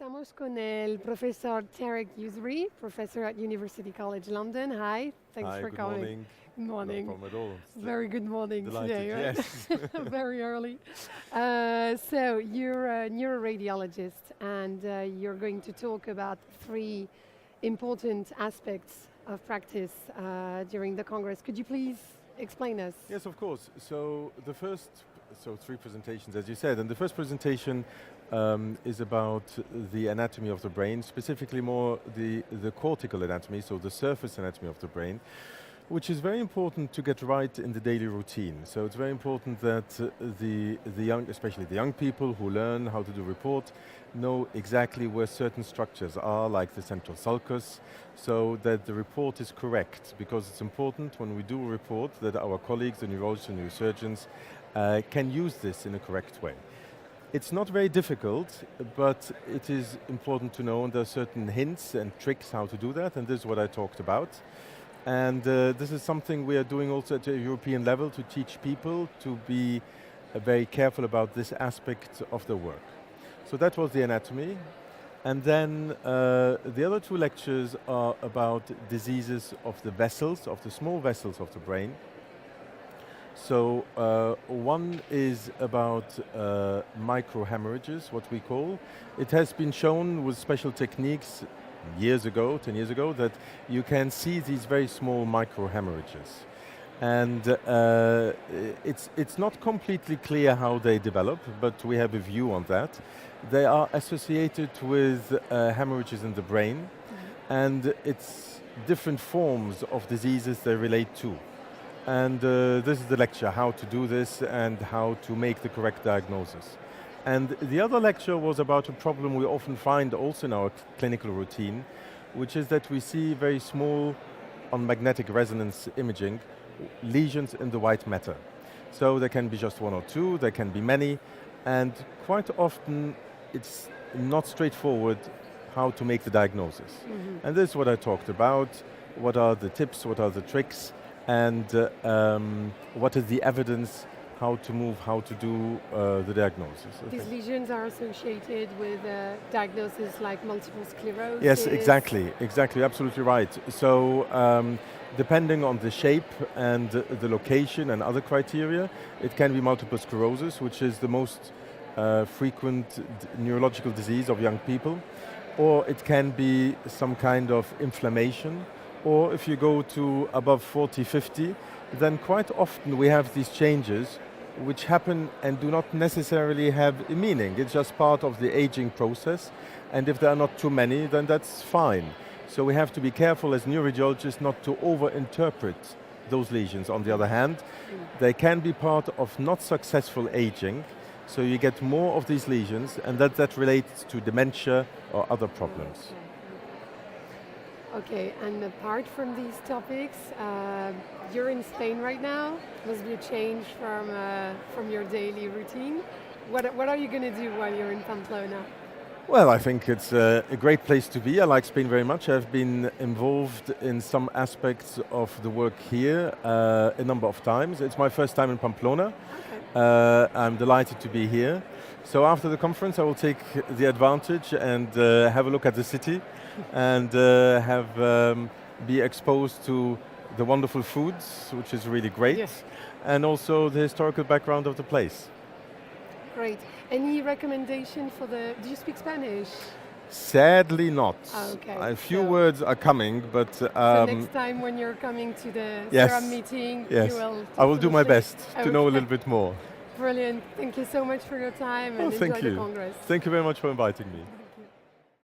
Estamos con el profesor Tarek Yoursy, professor at University College London. Hi, thanks Hi, for good coming. morning. Good morning. No problem at all. Very good morning Delighted, today, right? yes. Very early. So you're a neuroradiologist, and you're going to talk about three important aspects of practice during the Congress. Could you please explain us? Yes, of course. So three presentations, as you said, and the first presentation is about the anatomy of the brain, specifically more the cortical anatomy, so the surface anatomy of the brain, which is very important to get right in the daily routine. So it's very important that the young, especially the young people who learn how to do report, know exactly where certain structures are, like the central sulcus, so that the report is correct, because it's important when we do a report that our colleagues, the neurologists and neurosurgeons, can use this in a correct way. It's not very difficult, but it is important to know, and there are certain hints and tricks how to do that, and this is what I talked about. And this is something we are doing also at a European level to teach people to be very careful about this aspect of the work. So that was the anatomy. And then the other two lectures are about diseases of the vessels, of the small vessels of the brain. So one is about microhemorrhages, what we call. It has been shown with special techniques years ago, 10 years ago, that you can see these very small microhemorrhages. And it's not completely clear how they develop, but we have a view on that. They are associated with hemorrhages in the brain, and it's different forms of diseases they relate to. And this is the lecture, how to do this and how to make the correct diagnosis. And the other lecture was about a problem we often find also in our clinical routine, which is that we see very small, on magnetic resonance imaging, lesions in the white matter. So there can be just one or two, there can be many, and quite often it's not straightforward how to make the diagnosis. And this is what I talked about. What are the tips, what are the tricks, and what is the evidence, how to move, how to do the diagnosis. These lesions are associated with diagnosis like multiple sclerosis? Yes, exactly, absolutely right. So depending on the shape and the location and other criteria, it can be multiple sclerosis, which is the most frequent neurological disease of young people, or it can be some kind of inflammation, or if you go to above 40, 50, then quite often we have these changes which happen and do not necessarily have a meaning. It's just part of the aging process, and if there are not too many, then that's fine. So we have to be careful as neuroradiologists not to over-interpret those lesions. On the other hand, they can be part of not successful aging, so you get more of these lesions, and that relates to dementia or other problems. Okay, and apart from these topics, you're in Spain right now. Must be a change from your daily routine. What are you going to do while you're in Pamplona? Well, I think it's a great place to be. I like Spain very much. I've been involved in some aspects of the work here a number of times. It's my first time in Pamplona. Okay. I'm delighted to be here. So after the conference, I will take the advantage and have a look at the city and be exposed to the wonderful foods, which is really great, yes, and also the historical background of the place. Great. Any recommendation for do you speak Spanish? Sadly not. Okay. A few words are coming, but... so next time when you're coming to the CERAM meeting, yes, you will... I will do my best to know a little bit more. Brilliant. Thank you so much for your time and enjoy the Congress. Thank you very much for inviting me.